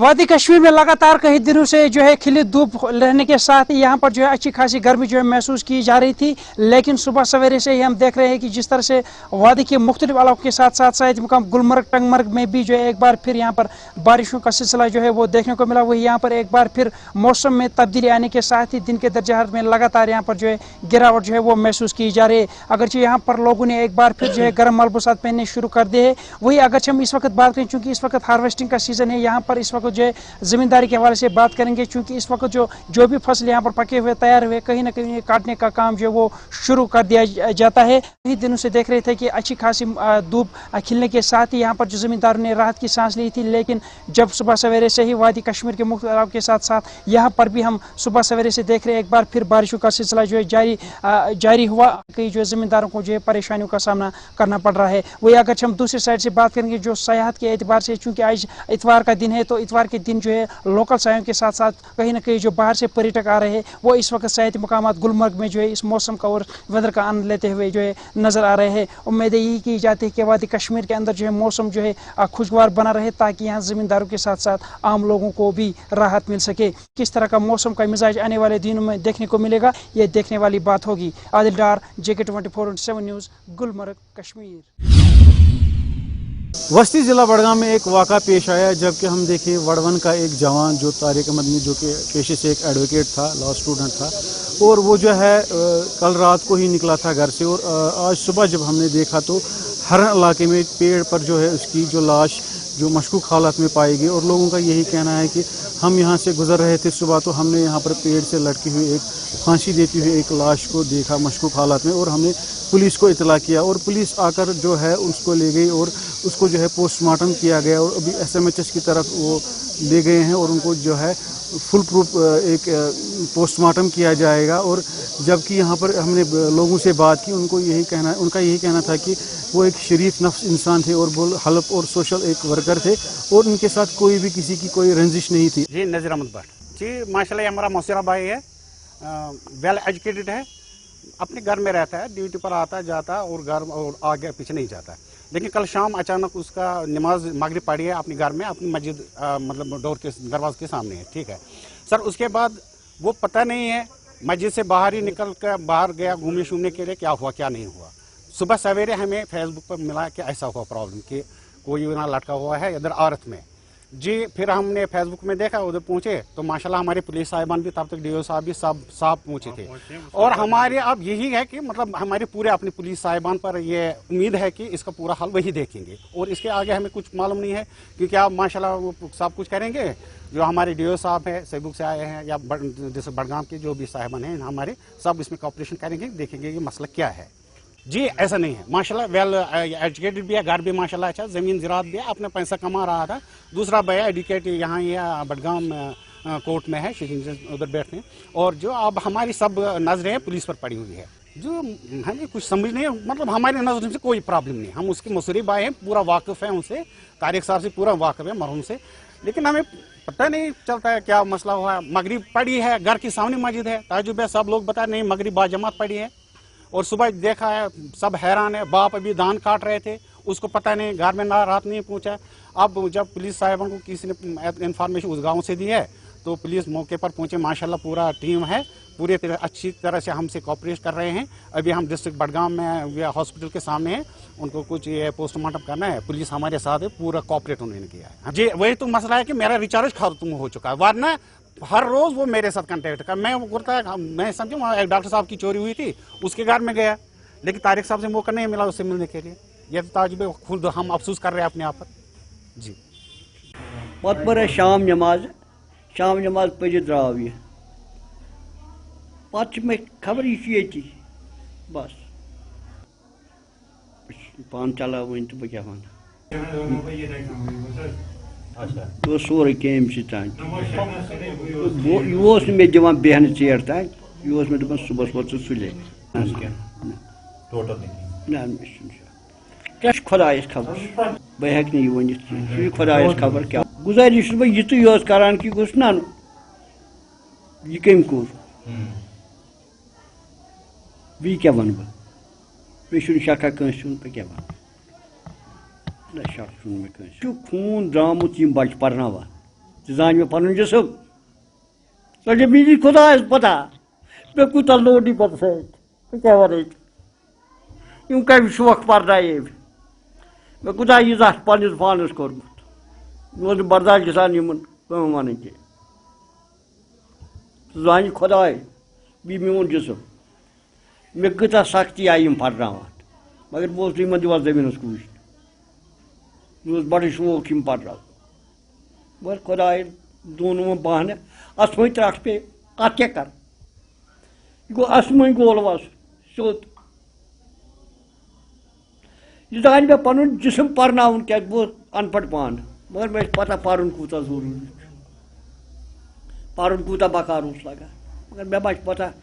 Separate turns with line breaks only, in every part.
वादी कश्मीर में लगातार कई दिनों से जो है खिली धूप रहने के साथ यहाँ पर जो है अच्छी खासी गर्मी जो है महसूस की जा रही थी, लेकिन सुबह सवेरे से ही हम देख रहे हैं कि जिस तरह से वादी के मुख्तलिफ इलाकों के साथ साथ शायद मुकाम गुलमर्ग टंगमर्ग में भी जो है एक बार फिर यहाँ पर बारिशों का सिलसिला जो है वो देखने को मिला। वही यहाँ पर एक बार फिर मौसम में तब्दीली आने के साथ ही दिन के दर्जा हरारत में लगातार यहाँ पर जो है गिरावट जो है वो महसूस की जा रही है। अगरचे यहाँ पर लोगों ने एक बार फिर जो है गर्म मलबूसात पहनने शुरू कर दिए हैं। वही अगरचे हम इस वक्त बात करें, चूँकि इस वक्त हार्वेस्टिंग का सीजन है, यहाँ पर इस वक्त जो है जमींदारी के हवाले से बात करेंगे, क्योंकि इस वक्त जो भी फसल यहाँ पर पके हुए तैयार हुए कहीं ना कहीं काटने का काम जो है वो शुरू कर दिया जाता है। कई दिनों से देख रहे थे कि अच्छी खासी धूप खिलने के साथ ही यहाँ पर जो जमींदारों ने राहत की सांस ली थी, लेकिन जब सुबह सवेरे से ही वादी कश्मीर के मुख्तलिफ इलाकों के साथ साथ यहाँ पर भी हम सुबह सवेरे से देख रहे हैं एक बार फिर बारिशों का सिलसिला जो है जारी हुआ। कई जो जमींदारों को जो है परेशानियों का सामना करना पड़ रहा है। वही अगर हम दूसरी साइड से बात करेंगे जो सयाहत के एतबार से, चूँकि आज इतवार का दिन है, तो इतवार के दिन जो है लोकल सायों के साथ साथ कहीं ना कहीं जो बाहर से पर्यटक आ रहे हैं वो इस वक्त सयाहती मकामात गुलमर्ग में जो है इस मौसम का और वेदर का आनंद लेते हुए जो है नजर आ रहे हैं। उम्मीद यही की जाती है कि वादी कश्मीर के अंदर जो है मौसम जो है खुशगवार बना रहे, ताकि यहाँ जमींदारों के साथ साथ आम लोगों को भी राहत मिल सके। किस तरह का मौसम का मिजाज आने वाले दिनों में देखने को मिलेगा, ये देखने वाली बात होगी। आदिल डार, JK24/7 न्यूज़, गुलमर्ग, कश्मीर।
वस्ती ज़िला बड़गाम में एक वाक़ा पेश आया, जबकि हम देखें वड़वन का एक जवान जो तारिक मदनी, जो कि पेशे से एक एडवोकेट था, लॉ स्टूडेंट था, और वो जो है कल रात को ही निकला था घर से, और आज सुबह जब हमने देखा तो हर इलाके में पेड़ पर जो है उसकी जो लाश जो मशकूक हालत में पाई गई। और लोगों का यही कहना है कि हम यहाँ से गुजर रहे थे सुबह, तो हमने यहाँ पर पेड़ से लटकी हुई एक फांसी देती हुई एक लाश को देखा मशकूक हालत में, और हमने पुलिस को इतला किया, और पुलिस आकर जो है उसको ले गई और उसको जो है पोस्टमार्टम किया गया, और अभी SMHS की तरफ वो ले गए हैं और उनको जो है फुल प्रूफ एक पोस्टमार्टम किया जाएगा। और जबकि यहाँ पर हमने लोगों से बात की, उनका यही कहना था कि वो एक शरीफ नफ्स इंसान थे और वो हेल्प और सोशल एक वर्कर थे, और उनके साथ कोई भी किसी की कोई रंजिश नहीं थी।
जी नज़ीर अहमद भट्ट जी, माशाल्लाह हमारा मौसेरा भाई है, वेल एजुकेटेड है, अपने घर में रहता है, ड्यूटी पर आता जाता है और घर और आगे पीछे नहीं जाता है। लेकिन कल शाम अचानक उसका नमाज मगरिब पढ़ी है अपनी घर में, अपनी मस्जिद मतलब डोर के दरवाजे के सामने है, ठीक है सर। उसके बाद वो पता नहीं है, मस्जिद से बाहर ही निकल कर बाहर गया घूमने शूमने के लिए, क्या हुआ क्या नहीं हुआ। सुबह सवेरे हमें फेसबुक पर मिला कि ऐसा हुआ प्रॉब्लम कि कोई ना लटका हुआ है इधर औरत में जी। फिर हमने फेसबुक में देखा, उधर पहुंचे तो माशाल्लाह हमारे पुलिस साहिबान भी, तब तक DO साहब भी सब साहब पहुंचे थे। और हमारे अब यही है कि मतलब हमारे पूरे अपने पुलिस साहिबान पर ये उम्मीद है कि इसका पूरा हल वही देखेंगे, और इसके आगे हमें कुछ मालूम नहीं है, क्योंकि आप माशाल्लाह वो सब कुछ करेंगे। जो हमारे DO साहब हैं फेसबुक से आए हैं, या जैसे बड़गाम के जो भी साहिबान हैं हमारे, सब इसमें कॉपरेशन करेंगे, देखेंगे ये मसला क्या है। जी ऐसा नहीं है, माशाल्लाह वेल एजुकेटेड भी है, घर भी माशाल्लाह अच्छा, ज़मीन ज़रात भी है, अपना पैसा कमा रहा था। दूसरा भैया एडुकेट यहाँ बडगाम कोर्ट में है, उधर बैठते हैं। और जो अब हमारी सब नजरें पुलिस पर पड़ी हुई है, जो हमें कुछ समझ नहीं, मतलब हमारे नजर से कोई प्रॉब्लम नहीं, हम उसके मसूरी भाई हैं, पूरा वाकिफ़ है उनसे, तारिक साहब से पूरा वाकिफ़ है मरहूम से, लेकिन हमें पता नहीं चलता है क्या मसला हुआ है। मगरिब पड़ी है, घर के सामने मस्जिद है, ताजुब है, सब लोग बता नहीं मगरिब बाजमात पड़ी है, और सुबह देखा है सब हैरान है। बाप अभी धान काट रहे थे, उसको पता नहीं, घर में ना रात नहीं पहुंचा। अब जब पुलिस साहिबान को किसी ने इन्फॉर्मेशन उस गांव से दी है, तो पुलिस मौके पर पहुंचे, माशाल्लाह पूरा टीम है, पूरी तरह अच्छी तरह से हमसे कोऑपरेट कर रहे हैं। अभी हम डिस्ट्रिक्ट बडगाम में हॉस्पिटल के सामने हैं, उनको कुछ ये पोस्टमार्टम करना है, पुलिस हमारे साथ है, पूरा कोऑपरेट उन्होंने किया है। जी वही तो मसला है कि मेरा रिचार्ज खत्म हो चुका है, वरना हर रोज वो मेरे साथ कांटेक्ट कर, मैं समझू एक डॉक्टर साहब की चोरी हुई थी, उसके घर में गया, लेकिन तारिक साहब से मौका नहीं मिला उससे मिलने के लिए। ये तो ताजुब खुद हम अफसोस कर रहे हैं अपने आप पर। जी
पत पर शाम नमाज पढ़ द्राव यह पत मे खबर ये बस पान चला वन तो क्या वन तो सोरे केम तान यह मे दिवान बेहन चेर तान यह मे दपान सुबह वो सुले क्या खुदायस खबर बह हेक नहीं वन खुदायस खबर क्या गुजारिश बह यु करान कि गोस ना यह कम कोर बी क्या वन मे शका कंस क्या वन ना शक मे कंस खून द्रामुत बच्चे पर्वा जान में पन जिसम सो बीजी खुदा पता पे कूत लोड पत क्या वन यम कम शौक पर्दाए मे कूत इजा पन्नस पानस कोर्मुत बर्दाश्त गसान वन की जान खुदाए बी मोन जिसम मे कूत सख्ती आई पर्नावान मगर बहुत दिवान जमीन को वुच बड़ शौक पर्न मगर खुदाए दोनों बहाने असम त्रट पे अत क्या कर गो असम गोल वस सोत यह दान मे पन जिसम पर्न क्या बहुत अनपढ़ पान मगर मे पता पर्न कूत जरूरी पर्न कूत बकार लगा मगर मे बच पता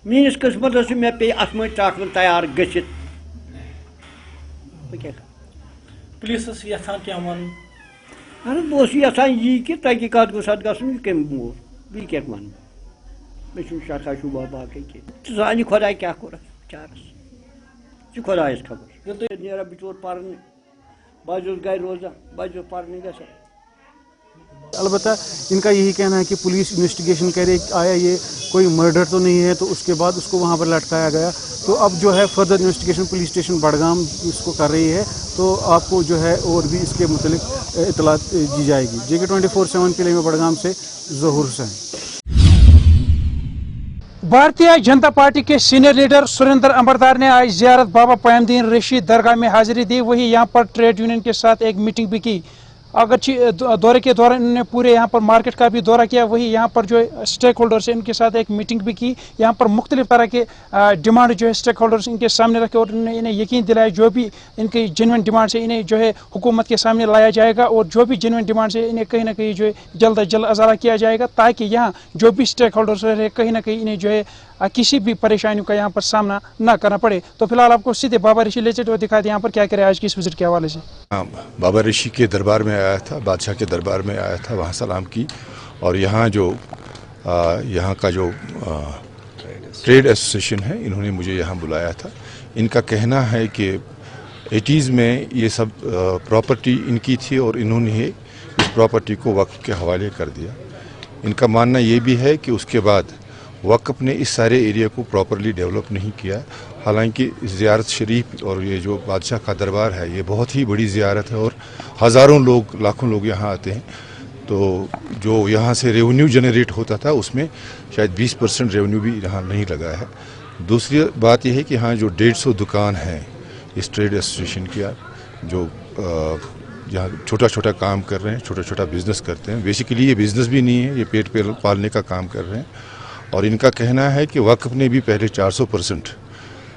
मीस किस्मत मे पे असम त्रट तैयार गसित
पुलिस यहां क्या वन
अहन बस यहां यी कि तहकीकात गोस अत गन कम मोर बी क्या वन मे शका शुबा बाकी जान खुदा क्या कोर चारस खुदायस खबर नेरा बिचोर पर्न बस गर रोजा बस पर्न ग
अलबत्ता इनका यही कहना है कि पुलिस इन्वेस्टिगेशन करे आया ये कोई मर्डर तो नहीं है, तो उसके बाद उसको वहाँ पर लटकाया गया। तो अब जो है further investigation police station Budgam इसको कर रही है, तो आपको जो है और भी इसके मुतालिक इतला दी जाएगी। JK24/7 के लिए मैं बड़गाम से ज़हूर हुसैन।
भारतीय जनता पार्टी के सीनियर लीडर सुरेंद्र अंबरदार ने आज जियारत बाबा पयामदीन रशीद दरगाह में हाजिरी दी। वही यहाँ पर ट्रेड यूनियन के साथ एक मीटिंग भी की। अगर दौरे के दौरान इन्होंने पूरे यहाँ पर मार्केट का भी दौरा किया। वही यहाँ पर जो स्टेक होल्डर्स हैं इनके साथ एक मीटिंग भी की। यहाँ पर मुख्तलिफ तरह के डिमांड जो है स्टेक होल्डर्स इनके सामने रखे और इन्हें यकीन दिलाया जो भी इनकी जेन्युइन डिमांड से इन्हें जो है हुकूमत के सामने लाया जाएगा और जो भी जेन्युइन डिमांड से इन्हें कहीं ना कहीं जो है जल्द अज जल्द अजारा किया जाएगा, ताकि यहाँ जो भी स्टेक होल्डर्स रहे कहीं ना कहीं इन्हें जो है किसी भी परेशानियों का यहाँ पर सामना ना करना पड़े। तो फिलहाल आपको सीधे बाबा ऋषि ले चलते हुए दिखा दिया यहाँ पर क्या करे आज की इस विजिट के हवाले से।
बाबा ऋषि के दरबार में आया था, बादशाह के दरबार में आया था, वहाँ सलाम की। और यहाँ जो यहाँ का जो ट्रेड एसोसिएशन है इन्होंने मुझे यहाँ बुलाया था। इनका कहना है कि 80s में ये सब प्रॉपर्टी इनकी थी और इन्होंने इस प्रॉपर्टी को वक्फ के हवाले कर दिया। इनका मानना ये भी है कि उसके बाद वक्फ ने इस सारे एरिया को प्रॉपरली डेवलप नहीं किया। हालांकि ज़ियारत शरीफ और ये जो बादशाह का दरबार है ये बहुत ही बड़ी ज़ियारत है और हज़ारों लोग लाखों लोग यहाँ आते हैं। तो जो यहाँ से रेवेन्यू जनरेट होता था उसमें शायद 20% रेवेन्यू भी यहाँ नहीं लगा है। दूसरी बात यह है कि यहाँ जो 150 दुकान हैं इस ट्रेड एसोसिएशन की, जो जहाँ छोटा छोटा काम कर रहे हैं, छोटा छोटा बिज़नेस करते हैं। बेसिकली ये बिज़नेस भी नहीं है, ये पेट पालने का काम कर रहे हैं। और इनका कहना है कि वक्फ ने भी पहले 400%,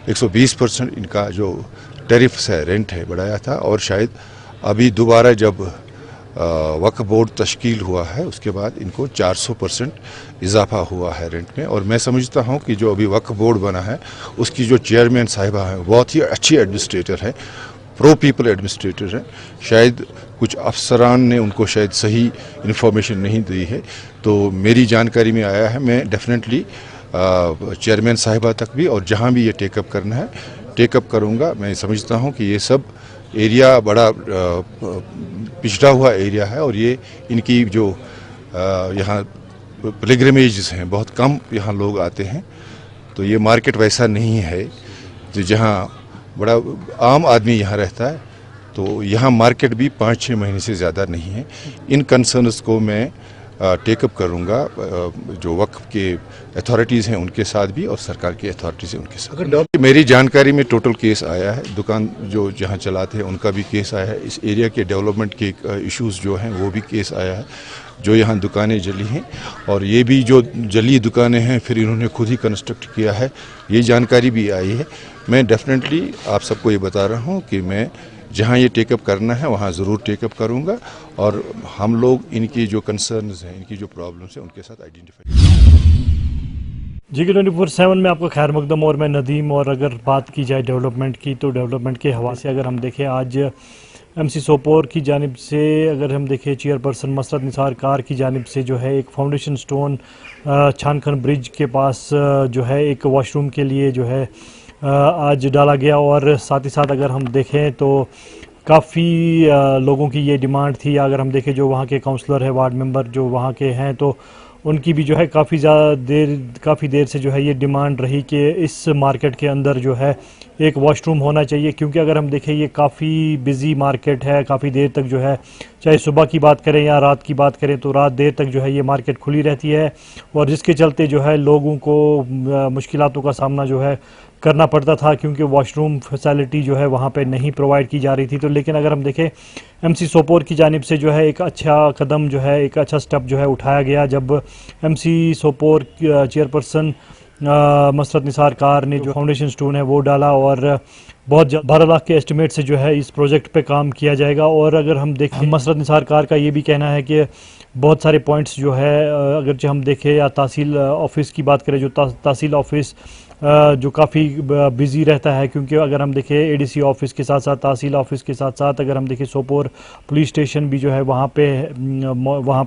120% इनका जो टैरिफ्स है, रेंट है, बढ़ाया था। और शायद अभी दोबारा जब वक्फ बोर्ड तश्कील हुआ है उसके बाद इनको 400% इजाफा हुआ है रेंट में। और मैं समझता हूँ कि जो अभी वक्फ बोर्ड बना है उसकी जो चेयरमैन साहिबा है बहुत ही अच्छी एडमिनिस्ट्रेटर है, प्रो पीपल एडमिनिस्ट्रेटर है। शायद कुछ अफसरान ने उनको शायद सही इन्फॉर्मेशन नहीं दी है। तो मेरी जानकारी में आया है, मैं डेफिनेटली चेयरमैन साहिबा तक भी और जहां भी ये टेकअप करना है टेकअप करूंगा। मैं समझता हूं कि ये सब एरिया बड़ा पिछड़ा हुआ एरिया है और ये इनकी जो यहाँ पिलग्रिमेजेस हैं बहुत कम यहाँ लोग आते हैं। तो ये मार्केट वैसा नहीं है जो जहाँ बड़ा आम आदमी यहाँ रहता है। तो यहाँ मार्केट भी 5-6 महीने से ज़्यादा नहीं है। इन कंसर्न्स को मैं टेकअप करूँगा, जो वक्फ के अथॉरिटीज़ हैं उनके साथ भी और सरकार की अथॉरिटीज़ हैं उनके साथ। मेरी जानकारी में टोटल केस आया है, दुकान जो जहाँ चलाते हैं उनका भी केस आया है, इस एरिया के डेवलपमेंट के इश्यूज़ जो हैं वो भी केस आया है, जो यहाँ दुकानें जली हैं। और ये भी जो जली दुकानें हैं फिर इन्होंने खुद ही कंस्ट्रक्ट किया है, ये जानकारी भी आई है। मैं डेफिनेटली आप सबको ये बता रहा हूँ कि मैं जहाँ ये टेकअप करना है वहाँ ज़रूर टेकअप करूँगा और हम लोग इनकी जो कंसर्न्स हैं, इनकी जो प्रॉब्लम्स हैं उनके साथ आइडेंटिफाई।
JK24/7 में आपका खैर मकदम और मैं नदीम। और अगर बात की जाए डेवलपमेंट की, तो डेवलपमेंट के हवाले से अगर हम देखें आज MC सोपोर की जानिब से अगर हम देखें चेयरपर्सन मसरत निसार कार की जानिब से जो है एक फाउंडेशन स्टोन छानखन ब्रिज के पास जो है एक वॉशरूम के लिए जो है आज डाला गया। और साथ ही साथ अगर हम देखें तो काफ़ी लोगों की ये डिमांड थी। अगर हम देखें जो वहाँ के काउंसलर है, वार्ड मेंबर जो वहाँ के हैं, तो उनकी भी जो है काफ़ी देर से जो है ये डिमांड रही कि इस मार्केट के अंदर जो है एक वॉशरूम होना चाहिए, क्योंकि अगर हम देखें ये काफ़ी बिज़ी मार्केट है, काफ़ी देर तक जो है, चाहे सुबह की बात करें या रात की बात करें, तो रात देर तक जो है ये मार्केट खुली रहती है, और जिसके चलते जो है लोगों को मुश्किलातों का सामना जो है करना पड़ता था, क्योंकि वॉशरूम फैसिलिटी जो है वहाँ पे नहीं प्रोवाइड की जा रही थी। तो लेकिन अगर हम देखें एमसी सोपोर की जानिब से जो है एक अच्छा कदम जो है, एक अच्छा स्टेप जो है उठाया गया, जब एमसी सोपोर चेयरपर्सन मसरत निसार कार ने जो फाउंडेशन स्टोन है वो डाला, और बहुत 12 लाख के एस्टिमेट से जो है इस प्रोजेक्ट पे काम किया जाएगा। और अगर हम देखें मसरत निसार कार का ये भी कहना है कि बहुत सारे पॉइंट्स जो है, अगर जो हम देखें या तहसील ऑफिस की बात करें, जो तहसील ऑफिस जो काफ़ी बिज़ी रहता है, क्योंकि अगर हम देखें एडीसी ऑफिस के साथ साथ तहसील ऑफिस के साथ साथ अगर हम देखें सोपोर पुलिस स्टेशन भी जो है वहाँ पे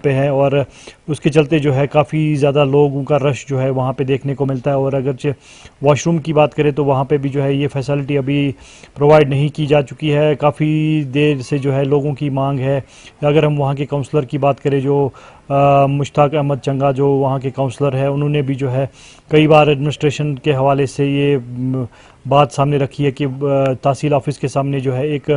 है, और उसके चलते जो है काफ़ी ज़्यादा लोगों का रश जो है वहाँ पे देखने को मिलता है। और अगर वॉशरूम की बात करें तो वहाँ पे भी जो है ये फैसिलिटी अभी प्रोवाइड नहीं की जा चुकी है, काफ़ी देर से जो है लोगों की मांग है। अगर हम वहाँ के काउंसलर की बात करें, जो मुश्ताक अहमद चंगा जो वहाँ के काउंसलर है, उन्होंने भी जो है कई बार एडमिनिस्ट्रेशन के हवाले से ये बात सामने रखी है कि तहसील ऑफिस के सामने जो है एक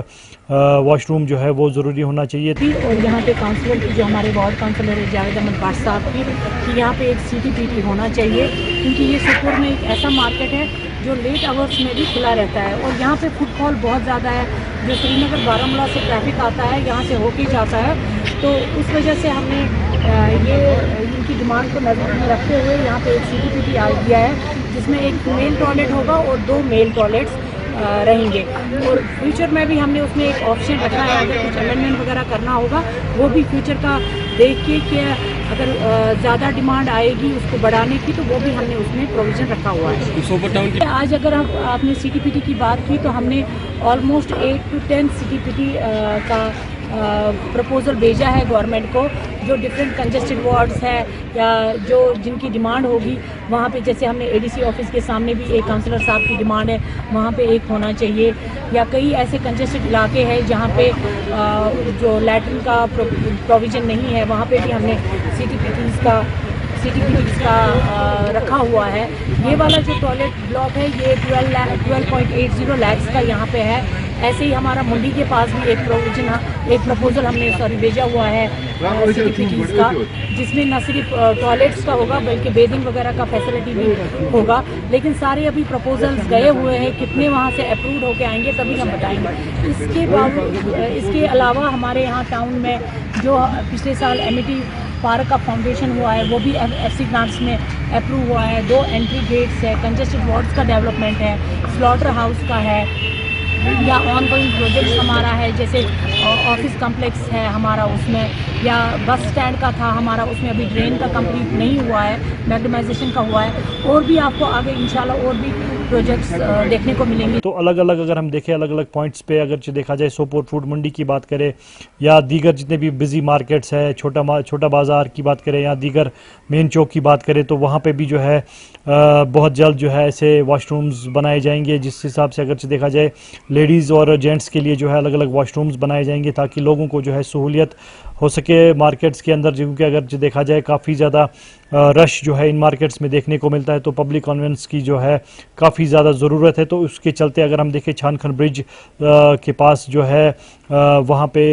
वॉशरूम जो है वो ज़रूरी होना चाहिए।
और यहाँ पे काउंसलर की, जो हमारे वार्ड काउंसलर है जावेद अहमद बाट साहब की, कि यहाँ पे एक CTPT होना चाहिए, क्योंकि ये सोपोर में एक ऐसा मार्केट है जो लेट आवर्स में भी खुला रहता है, और यहाँ पे फुटफॉल बहुत ज़्यादा है। जो श्रीनगर बारामूला से ट्रैफिक आता है, यहाँ से होके जाता है, तो उस वजह से हमने ये इनकी डिमांड को नज़र में रखते हुए यहाँ पे एक CTPT दिया है, जिसमें एक फीमेल टॉयलेट होगा और 2 मेल टॉयलेट्स रहेंगे। और फ्यूचर में भी हमने उसमें एक ऑप्शन रखा है, अगर कुछ अमेंडमेंट वगैरह करना होगा वो भी फ्यूचर का देख के कि अगर ज़्यादा डिमांड आएगी उसको बढ़ाने की, तो वो भी हमने उसमें प्रोविज़न रखा हुआ है। आज अगर आपने CTPT की बात की, तो हमने ऑलमोस्ट 8 to 10 CTPT का प्रपोज़ल भेजा है गवर्नमेंट को, जो डिफरेंट कंजेस्टेड वार्ड्स है या जो जिनकी डिमांड होगी वहाँ पे, जैसे हमने एडीसी ऑफिस के सामने भी एक काउंसलर साहब की डिमांड है, वहाँ पे एक होना चाहिए, या कई ऐसे कंजेस्टेड इलाके हैं जहाँ पे जो लैट्रिन का प्रोविज़न नहीं है, वहाँ पे भी हमने CTPTs का रखा हुआ है। ये वाला जो टॉयलेट ब्लॉक है ये 12.80 लाख का यहाँ पे है। ऐसे ही हमारा मुंडी के पास भी एक प्रपोजल हमने भेजा हुआ है CTPTs का, जिसमें न सिर्फ टॉयलेट्स का होगा बल्कि बेदिंग वगैरह का फैसिलिटी भी होगा। लेकिन सारे अभी प्रपोजल्स गए हुए हैं, कितने वहाँ से अप्रूव होके आएंगे तभी हम बताएंगे। इसके अलावा हमारे यहाँ टाउन में जो पिछले साल एमिटी पार्क का फाउंडेशन हुआ है, वो भी FC ग्रांट्स में अप्रूव हुआ है। 2 एंट्री गेट्स है, कंजेस्टेड वार्ड्स का डेवलपमेंट है, स्लॉटर हाउस का है, या ऑन गोइंग प्रोजेक्ट्स हमारा है, जैसे ऑफिस कम्प्लेक्स है हमारा उसमें, या बस स्टैंड का था हमारा, उसमें अभी ड्रेन का कंप्लीट नहीं हुआ है, मैग्नेमाइजेशन का हुआ है। और भी आपको आगे इंशाल्लाह और भी प्रोजेक्ट्स देखने को मिलेंगे।
तो अलग अलग अगर हम देखें अलग अलग पॉइंट्स पे, अगर देखा जाए सोपोर फूड मंडी की बात करें या दीगर जितने भी बिजी मार्केट्स है, छोटा बाज़ार की बात करें या दीगर मेन चौक की बात करें, तो वहाँ पे भी जो है बहुत जल्द जो है ऐसे वॉशरूम्स बनाए जाएंगे, जिस हिसाब से अगर देखा जाए लेडीज़ और जेंट्स के लिए जो है अलग अलग वॉशरूम्स बनाए जाएंगे, ताकि लोगों को जो है सहूलियत हो सके मार्केट्स के अंदर। क्योंकि अगर देखा जाए काफ़ी ज़्यादा रश जो है इन मार्केट्स में देखने को मिलता है, तो पब्लिक कन्वेंस की जो है काफ़ी ज़्यादा ज़रूरत है। तो उसके चलते अगर हम देखें छानखन ब्रिज के पास जो है वहाँ पे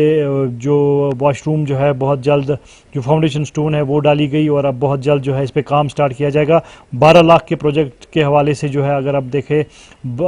जो वॉशरूम जो है बहुत जल्द जो फाउंडेशन स्टोन है वो डाली गई, और अब बहुत जल्द जो है इस पे काम स्टार्ट किया जाएगा। 12 लाख के प्रोजेक्ट के हवाले से जो है अगर आप देखें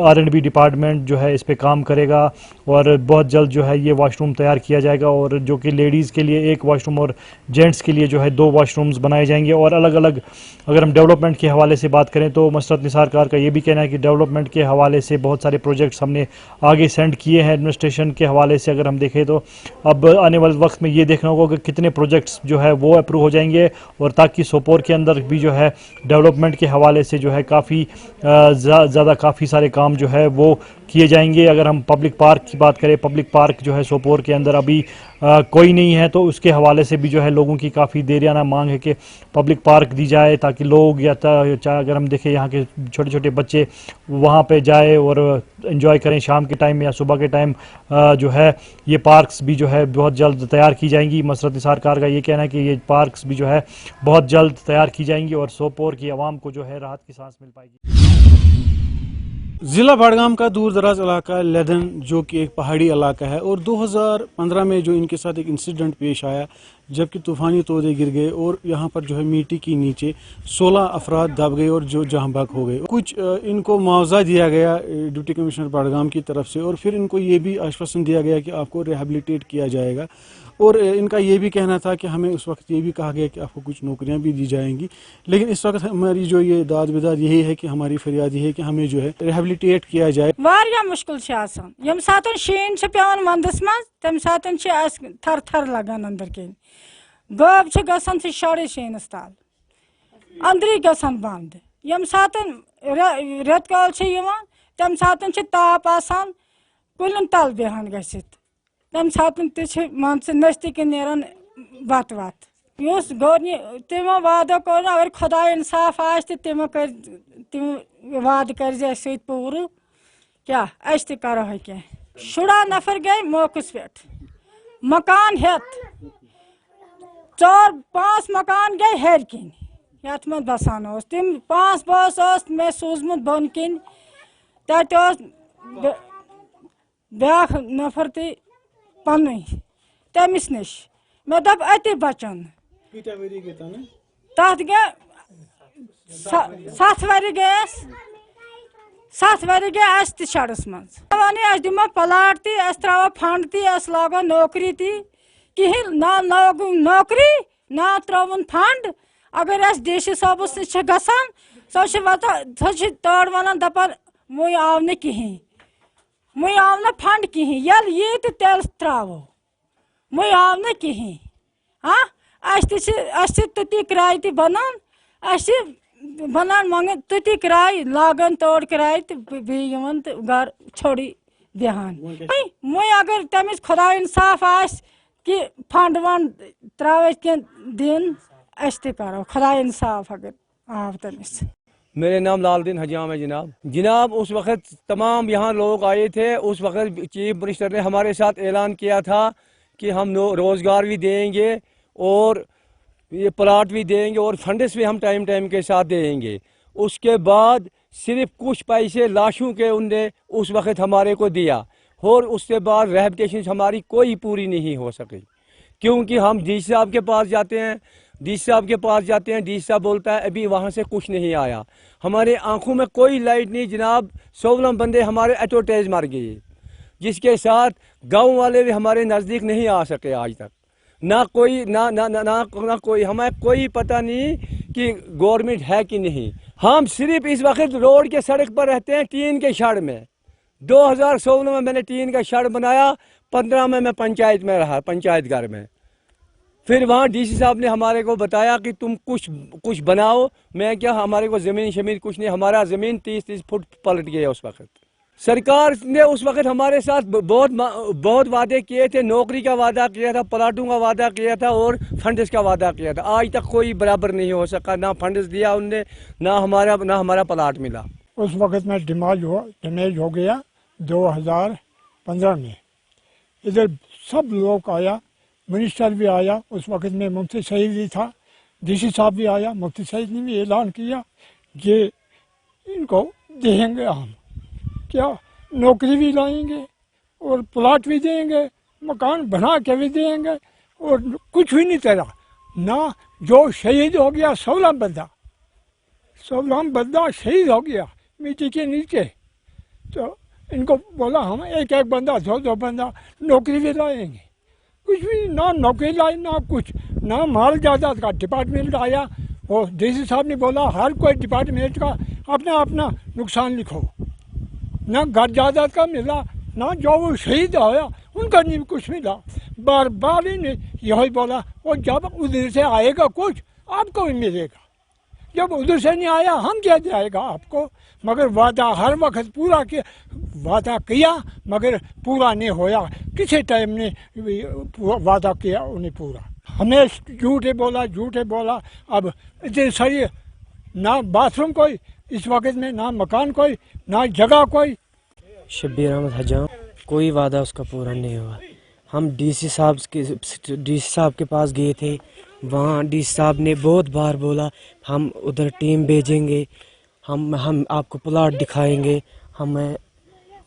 R&B डिपार्टमेंट जो है इस पे काम करेगा, और बहुत जल्द जो है ये वॉशरूम तैयार किया जाएगा, और जो कि लेडीज़ के लिए एक वॉशरूम और जेंट्स के लिए जो है 2 वॉशरूम्स बनाए जाएंगे। और अलग अलग अगर हम डेवलपमेंट के हवाले से बात करें, तो मसरत निसार कार का ये भी कहना है कि डेवलपमेंट के हवाले से बहुत सारे प्रोजेक्ट्स हमने आगे सेंड किए हैं एडमिनिस्ट्रेशन के हवाले से। अगर हम देखें तो अब आने वाले वक्त में ये देखना होगा कि कितने प्रोजेक्ट्स जो है वो अप्रूव हो जाएंगे, और ताकि सोपोर के अंदर भी जो है डेवलपमेंट के हवाले से जो है काफ़ी ज़्यादा काफ़ी सारे काम जो है वो किए जाएंगे। अगर हम पब्लिक पार्क की बात करें, पब्लिक पार्क जो है सोपोर के अंदर अभी कोई नहीं है, तो उसके हवाले से भी जो है लोगों की काफ़ी देरियाना मांग है कि पब्लिक पार्क दी जाए ताकि लोग या चाहे अगर हम देखें यहाँ के छोटे छोटे बच्चे वहाँ पे जाए और एंजॉय करें शाम के टाइम या सुबह के टाइम। जो है ये पार्क्स भी जो है बहुत जल्द तैयार की जाएंगी। मसरत निसार कार का ये कहना है कि ये पार्क्स भी जो है बहुत जल्द तैयार की जाएंगी और सोपोर की आवाम को जो है राहत की सांस मिल पाएगी।
ज़िला बडगाम का दूर दराज इलाका लेदन जो कि एक पहाड़ी इलाका है, और 2015 में जो इनके साथ एक इंसिडेंट पेश आया जबकि तूफ़ानी तोदे गिर गए और यहाँ पर जो है मिट्टी के नीचे 16 अफराद दब गए और जो जहाँ बहक हो गए। कुछ इनको मुआवजा दिया गया डिप्टी कमिश्नर बडगाम की तरफ से, और फिर इनको ये भी आश्वासन दिया गया कि आपको रिहेबिलिटेट किया जाएगा। और इनका ये भी कहना था कि हमें उस वक्त ये भी कहा गया कि आपको कुछ नौकरियां भी दी जाएंगी। लेकिन इस वक्त हमारी जो ये दाद बिदाद यही है कि हमारी फरियाद ये है कि हमें जो है रिहेबिलिटेट किया जाए।
वारिया मुश्किल यम सातन शीन पेवान वंदस मज तम सातन थर थर लगान अंदर के गब गसान साढ़े शीनस ताल अंदरी गसान बंद। यम सातन रेत काल तम सातन ताप आसान कुलन तल बेहान गसित तम सातन मान नजदीक नेरान वत वत उस गवर्नी तमो वादो कर अगर खुदा इंसाफ आस तमो कर तम वाद कर सत पूर क्या अस करो क्या शुरा नफर गए मौकस पे मकान हेत 4-5 मकान गए हेर किन यथ मज बसान तम 5 बस मे सूजमुत बन किन तत ब्या नफर पन तमिस नश मे दप अति बचन तथ गए 7 वरी गैस 7 वरी गए अस तड़स मज वन अस दिमो प्लाट त्रो फंड तस लागो नौकरी कहें ना नौकरी ना त्रोन फंड। अगर अस डीसी साहबस नश गसान सो तौर वन दपान मुई आव न कहें मुई आव न फंड कहें यल ये तेल त्रो मुई आव न कहें। हाँ अस तुती किराय बनान अस बनान मंगन तुती किराय लागन तोड़ किराय तो बेवन तो घर छोड़ी बेहान मुई अगर तमिस खुदा इंसाफ आस कि फंड वन त्रा दिन अस करो खुदा इंसाफ अगर आव तमिस।
मेरे नाम लालदीन हजाम है जनाब उस वक़्त तमाम यहाँ लोग आए थे। उस वक़्त चीफ मिनिस्टर ने हमारे साथ ऐलान किया था कि हम रोज़गार भी देंगे और ये प्लाट भी देंगे और फंड्स भी हम टाइम टाइम के साथ देंगे। उसके बाद सिर्फ कुछ पैसे लाशों के उनने उस वक़्त हमारे को दिया और उसके बाद रिहेबिलिटेशन हमारी कोई पूरी नहीं हो सकी क्योंकि हम डीसी साहब के पास जाते हैं डीसी साहब बोलता है अभी वहाँ से कुछ नहीं आया। हमारे आंखों में कोई लाइट नहीं जनाब। 16 बंदे हमारे एटोटेज मर गए जिसके साथ गांव वाले भी हमारे नज़दीक नहीं आ सके आज तक। ना कोई ना कोई हमें कोई पता नहीं कि गवर्नमेंट है कि नहीं। हम सिर्फ इस वक्त रोड के सड़क पर रहते हैं टीन के शड़ में। 2016 में मैंने टीन का शड़ बनाया, 15 में मैं पंचायत में रहा, पंचायत घर में। फिर वहाँ डीसी साहब ने हमारे को बताया कि तुम कुछ बनाओ। मैं क्या, हमारे को ज़मीन शमीन कुछ नहीं, हमारा ज़मीन 30 फुट पलट गया उस वक्त। सरकार ने उस वक्त हमारे साथ बहुत वादे किए थे। नौकरी का वादा किया था, प्लाटों का वादा किया था और फंड्स का वादा किया था। आज तक कोई बराबर नहीं हो सका, ना फंड्स दिया उनने, ना हमारा प्लाट मिला।
उस वक्त में डैमेज हो गया 2015 में। इधर सब लोग आया, मिनिस्टर भी आया, उस वक्त में मुफ्ती सईद भी था, डीसी साहब भी आया। मुफ्ती सईद ने भी ऐलान किया कि इनको देंगे, हम क्या नौकरी भी लाएंगे और प्लाट भी देंगे, मकान बना के भी देंगे और कुछ भी नहीं तेरा ना। जो शहीद हो गया 16 बंदा शहीद हो गया मिट्टी के नीचे, तो इनको बोला हम एक बंदा 2 बंदा नौकरी भी लाएंगे। कुछ भी ना नौकरी लाई, ना कुछ, ना माल जायदाद का डिपार्टमेंट आया। और डीसी साहब ने बोला हर कोई डिपार्टमेंट का अपना अपना नुकसान लिखो। ना घर जायदाद का मिला, ना जो वो शहीद होया उनका नहीं कुछ मिला। बार बार ही यही बोला और जब उधर से आएगा कुछ आपको भी मिलेगा। जब उधर से नहीं आया हम क्या जाएगा आपको, मगर वादा हर वक्त पूरा किया, वादा किया मगर पूरा नहीं होया, किसी टाइम ने वादा किया उन्हें पूरा, हमें झूठे बोला। अब इतने सही ना बाथरूम कोई इस वक्त में, ना मकान कोई, ना जगह कोई।
शब्बीर अहमद हजाम, कोई वादा उसका पूरा नहीं हुआ। हम डीसी साहब के पास गए थे, वहाँ डीसी साहब ने बहुत बार बोला हम उधर टीम भेजेंगे, हम आपको प्लाट दिखाएंगे। हमें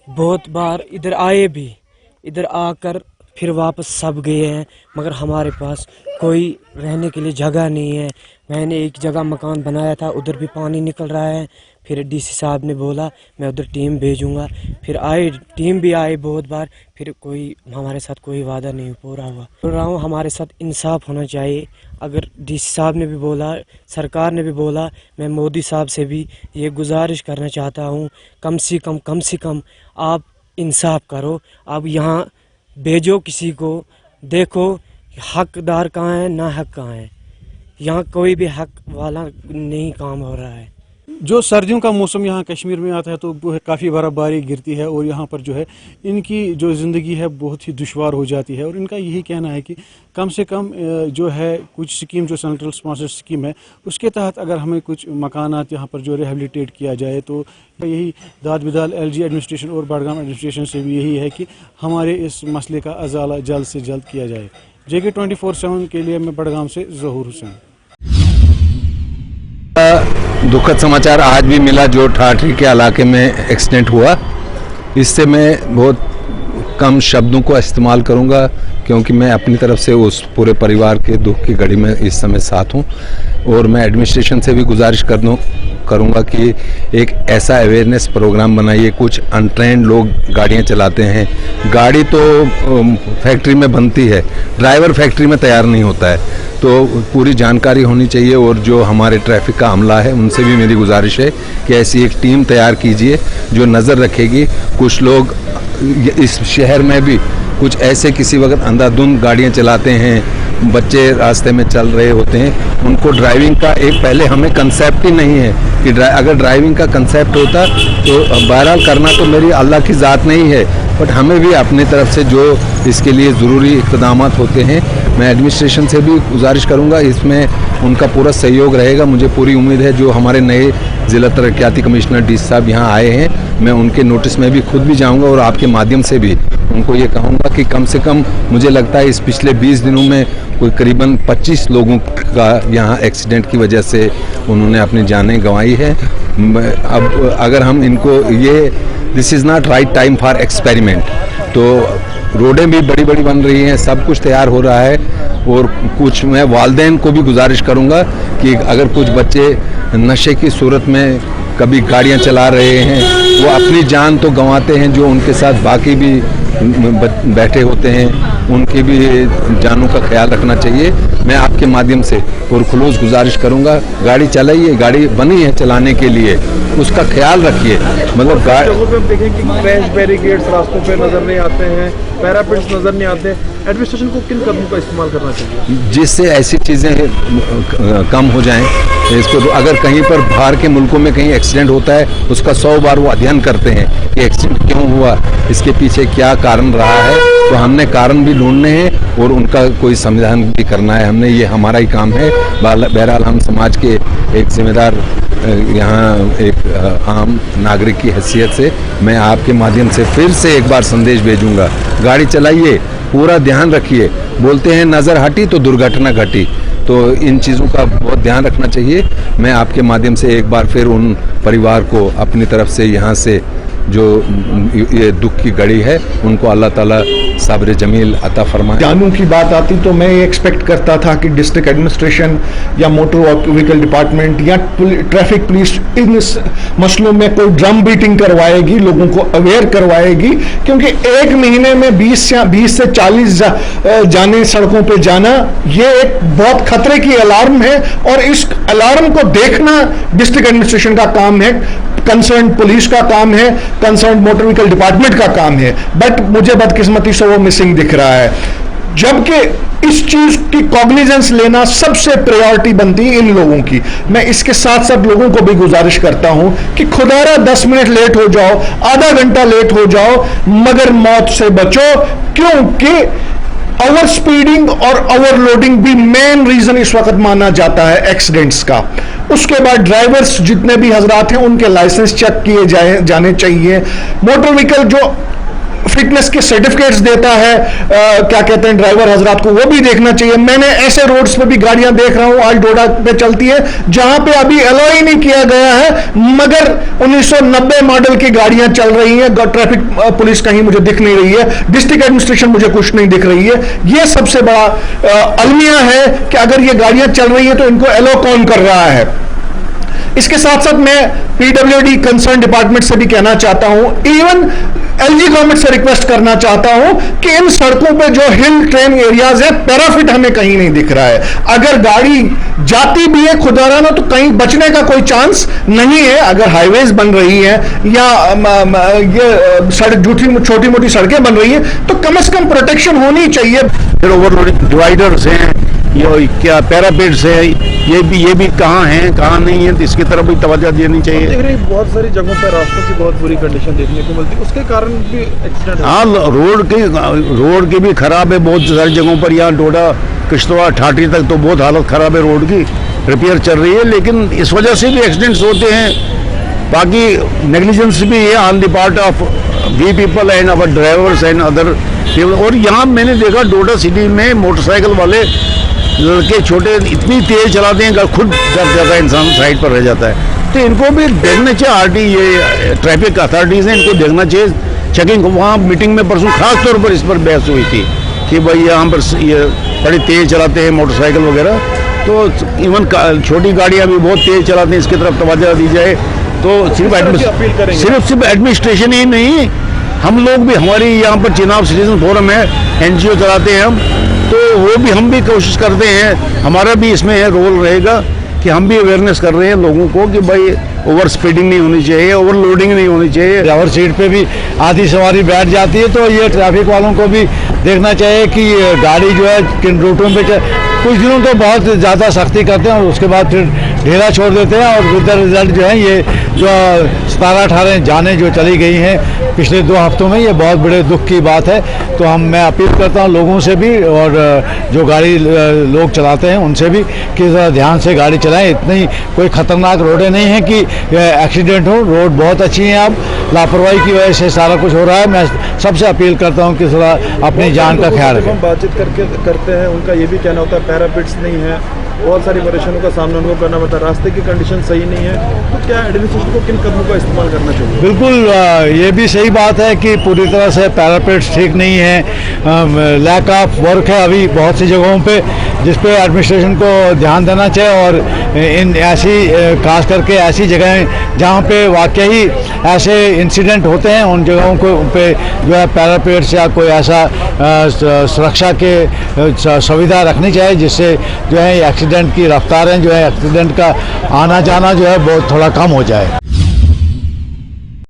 बहुत बार इधर आए भी, इधर आकर फिर वापस सब गए हैं, मगर हमारे पास कोई रहने के लिए जगह नहीं है। मैंने एक जगह मकान बनाया था, उधर भी पानी निकल रहा है। फिर डीसी साहब ने बोला मैं उधर टीम भेजूंगा, फिर आए, टीम भी आए बहुत बार, फिर कोई हमारे साथ कोई वादा नहीं पूरा हुआ। बोल रहा हूँ हमारे साथ इंसाफ होना चाहिए। अगर डीसी साहब ने भी बोला, सरकार ने भी बोला, मैं मोदी साहब से भी ये गुजारिश करना चाहता हूँ, कम से कम आप इंसाफ करो। अब यहाँ भेजो किसी को, देखो हकदार कहाँ है, ना हक कहाँ है। यहाँ कोई भी हक वाला नहीं काम हो रहा है।
जो सर्दियों का मौसम यहाँ कश्मीर में आता है तो वो काफ़ी बर्फ़बारी गिरती है और यहाँ पर जो है इनकी जो ज़िंदगी है बहुत ही दुश्वार हो जाती है। और इनका यही कहना है कि कम से कम जो है कुछ स्कीम, जो सेंट्रल स्पॉन्सर्ड स्कीम है, उसके तहत अगर हमें कुछ मकानात यहाँ पर जो रिहेबिलिटेट किया जाए तो यही दाद बिदाल LG एडमिनिस्ट्रेशन और बडगाम एडमिनिस्ट्रेशन से भी यही है कि हमारे इस मसले का अजाला जल्द से जल्द किया जाए। JK 24/7 के लिए मैं बडगाम से ज़हूर हुसैन।
दुखद समाचार आज भी मिला जो ठाठरी के इलाके में एक्सीडेंट हुआ। इससे मैं बहुत कम शब्दों को इस्तेमाल करूंगा क्योंकि मैं अपनी तरफ से उस पूरे परिवार के दुख की घड़ी में इस समय साथ हूं। और मैं एडमिनिस्ट्रेशन से भी गुजारिश करूंगा कि एक ऐसा अवेयरनेस प्रोग्राम बनाइए। कुछ अनट्रेंड लोग गाड़ियां चलाते हैं, गाड़ी तो फैक्ट्री में बनती है, ड्राइवर फैक्ट्री में तैयार नहीं होता है, तो पूरी जानकारी होनी चाहिए। और जो हमारे ट्रैफिक का अमला है उनसे भी मेरी गुजारिश है कि ऐसी एक टीम तैयार कीजिए जो नज़र रखेगी। कुछ लोग इस शहर में भी कुछ ऐसे किसी वक्त अंधाधुंध गाड़ियां चलाते हैं, बच्चे रास्ते में चल रहे होते हैं, उनको ड्राइविंग का एक पहले हमें कंसेप्ट ही नहीं है कि अगर ड्राइविंग का कंसेप्ट होता तो बहरहाल करना तो मेरी अल्लाह की ज़ात नहीं है, बट हमें भी अपनी तरफ से जो इसके लिए ज़रूरी इक़दामात होते हैं, मैं एडमिनिस्ट्रेशन से भी गुजारिश करूंगा, इसमें उनका पूरा सहयोग रहेगा। मुझे पूरी उम्मीद है जो हमारे नए ज़िला तरक्याती कमिश्नर डी साहब यहाँ आए हैं, मैं उनके नोटिस में भी खुद भी जाऊंगा और आपके माध्यम से भी उनको ये कहूँगा कि कम से कम मुझे लगता है इस पिछले 20 दिनों में कोई करीबन 25 लोगों का यहाँ एक्सीडेंट की वजह से उन्होंने अपनी जानें गंवाई है। अब अगर हम इनको this is not right time for experiment, तो रोडें भी बड़ी बड़ी बन रही हैं, सब कुछ तैयार हो रहा है। और कुछ मैं वालिदैन को भी गुजारिश करूंगा कि अगर कुछ बच्चे नशे की सूरत में कभी गाड़ियां चला रहे हैं, वो अपनी जान तो गंवाते हैं, जो उनके साथ बाकी भी बैठे होते हैं उनकी भी जानों का ख्याल रखना चाहिए। मैं आपके माध्यम से और खुलूस गुजारिश करूंगा, गाड़ी चलाइए, गाड़ी बनी है चलाने के लिए, उसका ख्याल रखिए। मतलब
देखें कि क्रैश बैरिकेड्स रास्तों पे नजर नहीं आते हैं, पैरापेट्स नजर नहीं आते, एडमिनिस्ट्रेशन को किन कदमों का इस्तेमाल करना चाहिए जिससे
ऐसी चीज़ें कम हो जाएं। इसको अगर कहीं पर बाहर के मुल्कों में कहीं एक्सीडेंट होता है, उसका 100 बार वो अध्ययन करते हैं कि एक्सीडेंट क्यों हुआ, इसके पीछे क्या कारण रहा है, तो हमने कारण भी ढूंढने हैं और उनका कोई समाधान भी करना है। हमने ये हमारा ही काम है। बहरहाल हम समाज के एक जिम्मेदार यहाँ एक आम नागरिक की हैसियत से मैं आपके माध्यम से फिर से एक बार संदेश भेजूंगा, गाड़ी चलाइए, पूरा ध्यान रखिए। बोलते हैं नज़र हटी तो दुर्घटना घटी, तो इन चीज़ों का बहुत ध्यान रखना चाहिए। मैं आपके माध्यम से एक बार फिर उन परिवार को अपनी तरफ से यहाँ से जो ये दुख की घड़ी है उनको अल्लाह ताला सब्र जमील अता फरमाए।
जानों की बात आती तो मैं ये एक्सपेक्ट करता था कि डिस्ट्रिक्ट एडमिनिस्ट्रेशन या मोटर व्हीकल डिपार्टमेंट या ट्रैफिक पुलिस इन मसलों में कोई ड्रम बीटिंग करवाएगी, लोगों को अवेयर करवाएगी, क्योंकि एक महीने में 20 से 40 जाने सड़कों पे जाना ये एक बहुत खतरे की अलार्म है और इस अलार्म को देखना डिस्ट्रिक्ट एडमिनिस्ट्रेशन का काम है, कंसर्न पुलिस का काम है, कंसर्न मोटर व्हीकल डिपार्टमेंट का काम है। बट मुझे बदकिस्मती से वो मिसिंग दिख रहा है। जबकि इस चीज की कॉग्निजेंस लेना सबसे प्रायोरिटी बनती है इन लोगों की। मैं इसके साथ साथ लोगों को भी गुजारिश करता हूं कि खुदारा 10 मिनट लेट हो जाओ, आधा घंटा लेट हो जाओ, मगर मौत से बचो, क्योंकि ओवर स्पीडिंग और ओवरलोडिंग भी मेन रीजन इस वक्त माना जाता है एक्सीडेंट्स का। उसके बाद ड्राइवर्स जितने भी हजरात हैं उनके लाइसेंस चेक किए जाने चाहिए। मोटर व्हीकल जो फिटनेस के सर्टिफिकेट्स देता है क्या कहते हैं ड्राइवर हजरात को, वो भी देखना चाहिए। मैंने ऐसे रोड्स पे भी गाड़ियां देख रहा हूं आज डोडा पे चलती है जहां पे अभी अलाउ ही नहीं किया गया है, मगर 1990 मॉडल की गाड़ियां चल रही हैं। ट्रैफिक पुलिस कहीं मुझे दिख नहीं रही है, डिस्ट्रिक्ट एडमिनिस्ट्रेशन मुझे कुछ नहीं दिख रही है। यह सबसे बड़ा अलमिया है कि अगर ये गाड़ियां चल रही है तो इनको अलाउ कौन कर रहा है। इसके साथ साथ मैं पीडब्ल्यूडी कंसर्न डिपार्टमेंट से भी कहना चाहता हूं, इवन एलजी गवर्नमेंट से रिक्वेस्ट करना चाहता हूं कि इन सड़कों पे जो हिल ट्रेन एरियाज है पैराफिट हमें कहीं नहीं दिख रहा है। अगर गाड़ी जाती भी है खुदारा ना तो कहीं बचने का कोई चांस नहीं है। अगर हाईवेज बन रही है या ये सड़क छोटी मोटी सड़कें बन रही है तो कम से कम प्रोटेक्शन होनी चाहिए।
फिर ओवरलोडिंग डिवाइडर्स हैं, ये क्या पैरापेड्स है, ये भी कहाँ हैं कहाँ नहीं है, तो इसकी तरफ भी तवज्जो देनी चाहिए।
देख रहे हैं बहुत सारी जगहों पर रास्तों की बहुत बुरी कंडीशन देखने को मिलती है, उसके कारण भी एक्सीडेंट।
हाँ, रोड की भी खराब है बहुत सारी जगहों पर। यहाँ डोडा किश्तवाड़ ठाठी तक तो बहुत हालत खराब है, रोड की रिपेयर चल रही है, लेकिन इस वजह से भी एक्सीडेंट्स होते हैं। बाकी नेग्लिजेंस भी है on the part of we people and our drivers and other. और यहाँ मैंने देखा डोडा सिटी में मोटरसाइकिल वाले लड़के छोटे इतनी तेज चलाते हैं कि खुद डर जाता है, इंसान साइड पर रह जाता है। तो इनको भी देखना चाहिए, आरटी ये ट्रैफिक अथॉरिटीज़ हैं, इनको देखना चाहिए चेकिंग। वहाँ मीटिंग में परसों खास तौर पर इस पर बहस हुई थी कि भाई यहाँ पर ये बड़ी तेज़ चलाते हैं मोटरसाइकिल वगैरह, तो इवन छोटी गाड़ियाँ भी बहुत तेज़ चलाते हैं, इसकी तरफ तवज्जो दी जाए। तो सिर्फ एडमिनिस्ट्रेशन ही नहीं, हम लोग भी, हमारी यहाँ पर चिनाब सिटीजन फोरम है, एनजीओ चलाते हैं हम, तो वो भी हम भी कोशिश करते हैं, हमारा भी इसमें रोल रहेगा कि हम भी अवेयरनेस कर रहे हैं लोगों को कि भाई ओवर स्पीडिंग नहीं होनी चाहिए, ओवरलोडिंग नहीं होनी चाहिए।
ड्राइवर सीट पे भी आधी सवारी बैठ जाती है, तो ये ट्रैफिक वालों को भी देखना चाहिए कि गाड़ी जो है किन रूटों पे कुछ दिनों तो बहुत ज़्यादा सख्ती करते हैं और उसके बाद फिर ढेला छोड़ देते हैं, और विद द रिजल्ट जो है ये जो 17-18 जानें जो चली गई हैं पिछले 2 हफ्तों में, ये बहुत बड़े दुख की बात है। तो मैं अपील करता हूँ लोगों से भी और जो गाड़ी लोग चलाते हैं उनसे भी कि ज़रा ध्यान से गाड़ी चलाएं। इतनी कोई ख़तरनाक रोडें नहीं हैं कि एक्सीडेंट हो, रोड बहुत अच्छी हैं। अब लापरवाही की वजह से सारा कुछ हो रहा है। मैं सबसे अपील करता हूँ कि ज़रा अपनी जान का ख्याल रखें।
बातचीत करते हैं, उनका ये भी कहना होता है पैरापिट्स नहीं है, बहुत सारी परेशानियों का सामना उनको करना पड़ता है, रास्ते की कंडीशन सही नहीं है, तो क्या एडमिनिस्ट्रेशन को किन कदमों का इस्तेमाल करना चाहिए?
बिल्कुल ये भी सही बात है कि पूरी तरह से पैरापेट्स ठीक नहीं है, लैक ऑफ वर्क है अभी बहुत सी जगहों पे, जिस पे एडमिनिस्ट्रेशन को ध्यान देना चाहिए। और इन ऐसी खास करके ऐसी जगहें जहाँ पे वाकई ऐसे इंसिडेंट होते हैं उन जगहों को पे जो है पैरापेट्स या कोई ऐसा सुरक्षा के सुविधा रखनी चाहिए जिससे जो है एक्सीडेंट की रफ्तारें जो है एक्सीडेंट का आना जाना जो है बहुत थोड़ा कम हो जाए।